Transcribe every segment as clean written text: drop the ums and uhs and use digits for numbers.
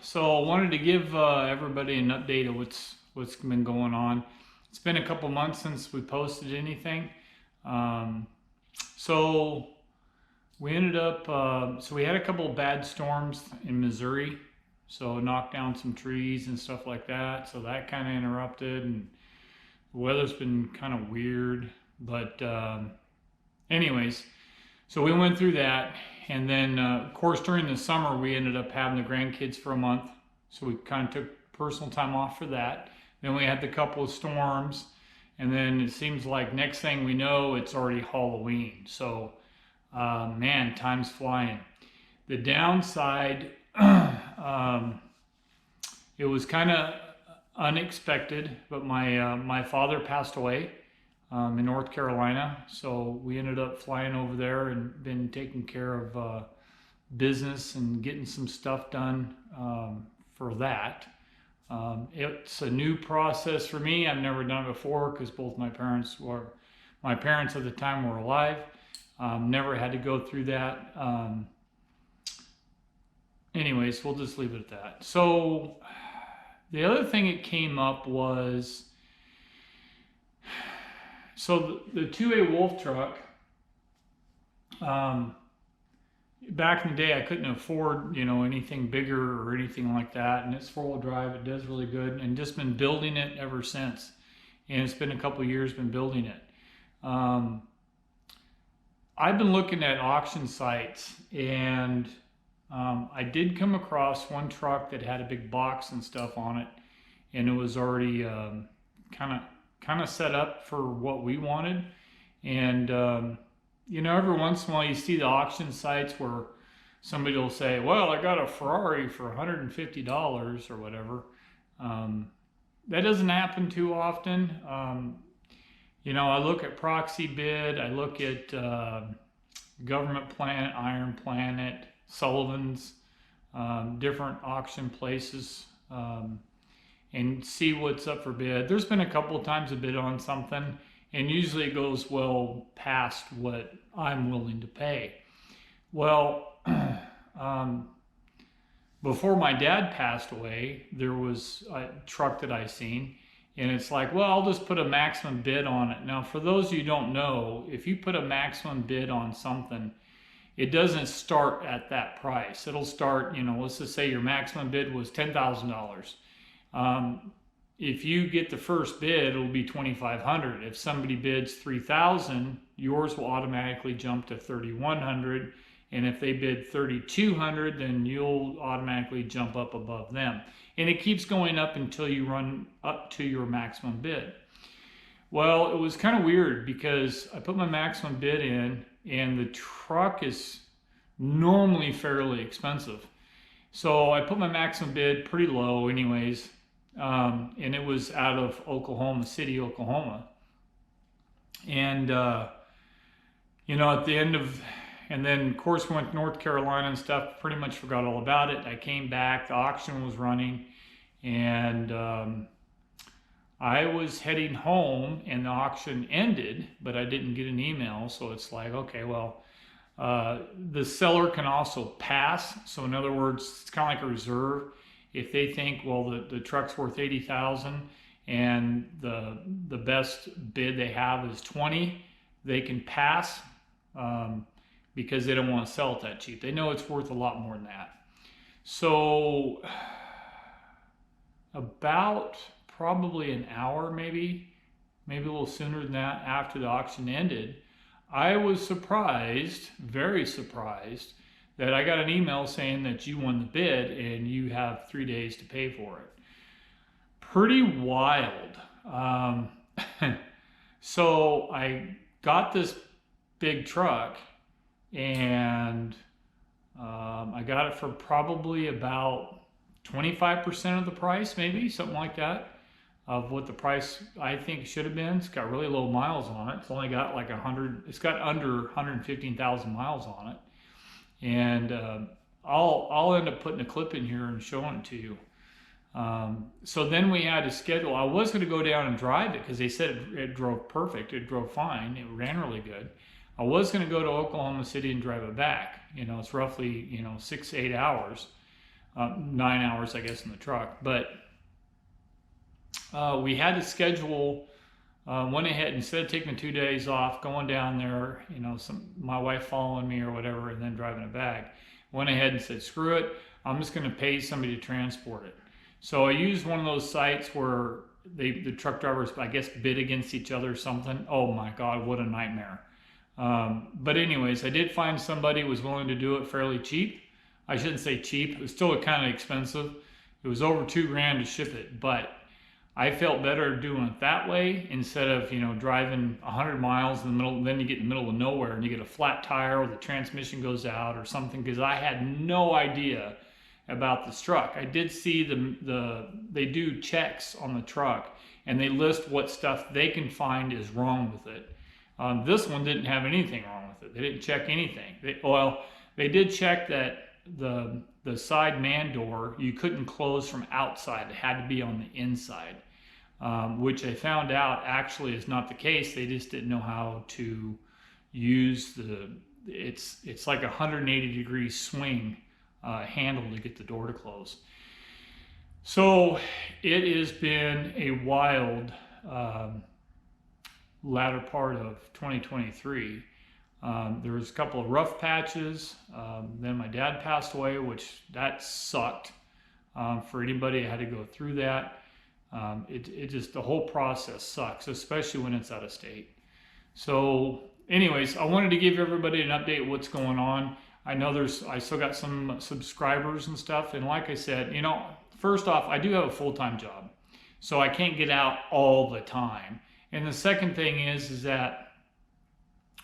So I wanted to give everybody an update of what's been going on. It's been a couple months since we posted anything. Um, so we ended up, so we had a couple of bad storms in Missouri. So knocked down some trees and stuff like that. So that kind of interrupted, and the weather's been kind of weird. But anyways, so we went through that, and then of course during the summer we ended up having the grandkids for a month, so we kind of took personal time off for that. Then we had the couple of storms, and then it seems like next thing we know it's already Halloween. So man, time's flying. The downside, it was kind of unexpected, but my father passed away in North Carolina. So we ended up flying over there and been taking care of business and getting some stuff done for that. It's a new process for me. I've never done it before because both my parents at the time were alive. Never had to go through that. Anyways, we'll just leave it at that. So the other thing that came up was, so the 2Awolf truck, back in the day I couldn't afford, anything bigger or anything like that. And it's 4-wheel drive, it does really good, and just been building it ever since. And it's been a couple of years been building it. I've been looking at auction sites, and I did come across one truck that had a big box and stuff on it, and it was already kind of set up for what we wanted. And every once in a while you see the auction sites where somebody will say, well, I got a Ferrari for $150 or whatever. That doesn't happen too often. I look at Proxy Bid, I look at Government Planet, Iron Planet, Sullivan's, different auction places, and see what's up for bid. There's been a couple of times a bid on something, and usually it goes well past what I'm willing to pay. Well, before my dad passed away, there was a truck that I seen, and it's like, well, I'll just put a maximum bid on it. Now, for those of you who don't know, if you put a maximum bid on something, it doesn't start at that price. It'll start, let's just say your maximum bid was $10,000. If you get the first bid, it'll be $2,500. If somebody bids $3,000, yours will automatically jump to $3,100. And if they bid $3,200, then you'll automatically jump up above them. And it keeps going up until you run up to your maximum bid. Well, it was kind of weird because I put my maximum bid in, and the truck is normally fairly expensive. So I put my maximum bid pretty low anyways, and it was out of Oklahoma City, Oklahoma. And, at the end of, and then of course went to North Carolina and stuff, pretty much forgot all about it. I came back, the auction was running, and I was heading home and the auction ended, but I didn't get an email. So it's like, okay, well, the seller can also pass. So in other words, it's kind of like a reserve. If they think, well, the truck's worth $80,000 and the best bid they have is $20,000, they can pass because they don't want to sell it that cheap. They know it's worth a lot more than that. So about probably an hour, maybe a little sooner than that, after the auction ended, I was surprised, very surprised, that I got an email saying that you won the bid and you have 3 days to pay for it. Pretty wild. So I got this big truck, and I got it for probably about 25% of the price, maybe something like that, of what the price I think should have been. It's got really low miles on it. It's only got like 100, it's got under 115,000 miles on it. And I'll end up putting a clip in here and showing it to you. So then we had to schedule. I was going to go down and drive it because they said it drove perfect. It drove fine. It ran really good. I was going to go to Oklahoma City and drive it back. It's roughly, 6 to 8 hours. 9 hours, I guess, in the truck. But we had to schedule. Went ahead, instead of taking the 2 days off, going down there, you know, my wife following me or whatever, and then driving it back, went ahead and said, screw it, I'm just going to pay somebody to transport it. So I used one of those sites where the truck drivers, I guess, bid against each other or something. Oh my God, what a nightmare. But anyways, I did find somebody who was willing to do it fairly cheap. I shouldn't say cheap, it was still kind of expensive. It was over $2,000 to ship it, but I felt better doing it that way instead of, you know, driving 100 miles in the middle, then you get in the middle of nowhere and you get a flat tire or the transmission goes out or something, because I had no idea about this truck. I did see they do checks on the truck and they list what stuff they can find is wrong with it. This one didn't have anything wrong with it. They didn't check anything. They did check that the side man door you couldn't close from outside. It had to be on the inside, which I found out actually is not the case. They just didn't know how to use it's like a 180-degree swing handle to get the door to close. So it has been a wild latter part of 2023. There was a couple of rough patches. Then my dad passed away, which that sucked. For anybody that had to go through that, it just, the whole process sucks, especially when it's out of state. So anyways, I wanted to give everybody an update of what's going on. I know I still got some subscribers and stuff. And like I said, you know, first off, I do have a full-time job, so I can't get out all the time. And the second thing is that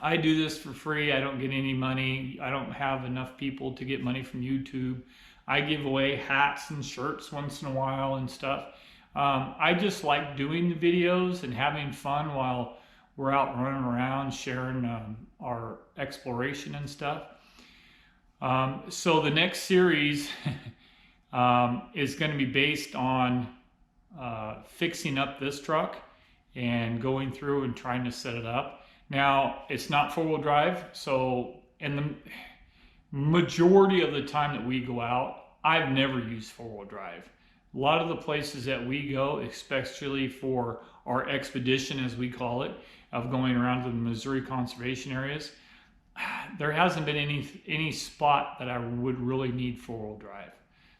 I do this for free. I don't get any money. I don't have enough people to get money from YouTube. I give away hats and shirts once in a while and stuff. I just like doing the videos and having fun while we're out running around sharing our exploration and stuff. So the next series is going to be based on fixing up this truck and going through and trying to set it up. Now, it's not four-wheel drive, so in the majority of the time that we go out, I've never used four-wheel drive. A lot of the places that we go, especially for our expedition, as we call it, of going around to the Missouri conservation areas, there hasn't been any spot that I would really need four-wheel drive.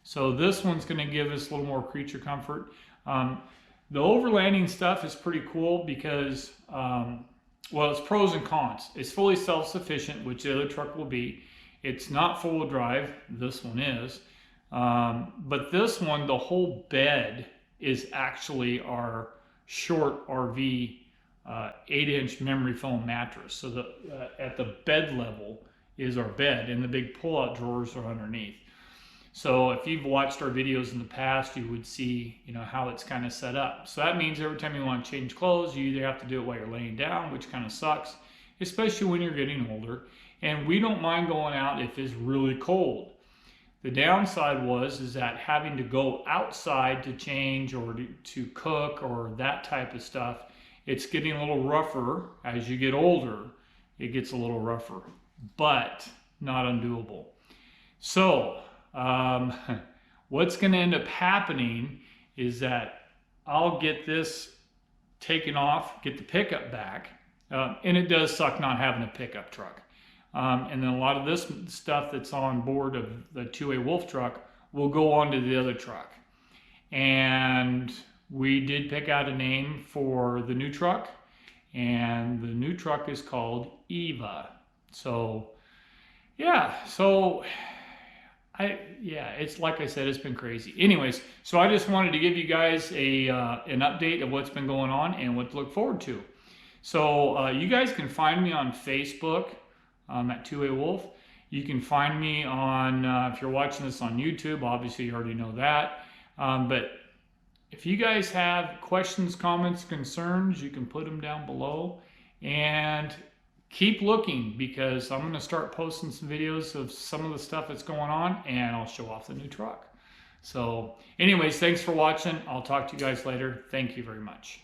So this one's going to give us a little more creature comfort. The overlanding stuff is pretty cool because, well, it's pros and cons. It's fully self-sufficient, which the other truck will be. It's not four-wheel drive. This one is. But this one, the whole bed is actually our short RV 8-inch memory foam mattress. So at the bed level is our bed, and the big pull-out drawers are underneath. So if you've watched our videos in the past, you would see, you know, how it's kind of set up. So that means every time you want to change clothes, you either have to do it while you're laying down, which kind of sucks, especially when you're getting older. And we don't mind going out if it's really cold. The downside is that having to go outside to change or to cook or that type of stuff, it's getting a little rougher. As you get older, it gets a little rougher, but not undoable. So what's going to end up happening is that I'll get this taken off, get the pickup back, and it does suck not having a pickup truck. And then a lot of this stuff that's on board of the 2Awolf truck will go onto the other truck. And we did pick out a name for the new truck, and the new truck is called Eva. So yeah, it's like I said, it's been crazy. Anyways, so I just wanted to give you guys an update of what's been going on and what to look forward to. So you guys can find me on Facebook at 2Awolf. You can find me on, if you're watching this on YouTube, obviously you already know that. But if you guys have questions, comments, concerns, you can put them down below. And keep looking, because I'm going to start posting some videos of some of the stuff that's going on, and I'll show off the new truck. So anyways, thanks for watching. I'll talk to you guys later. Thank you very much.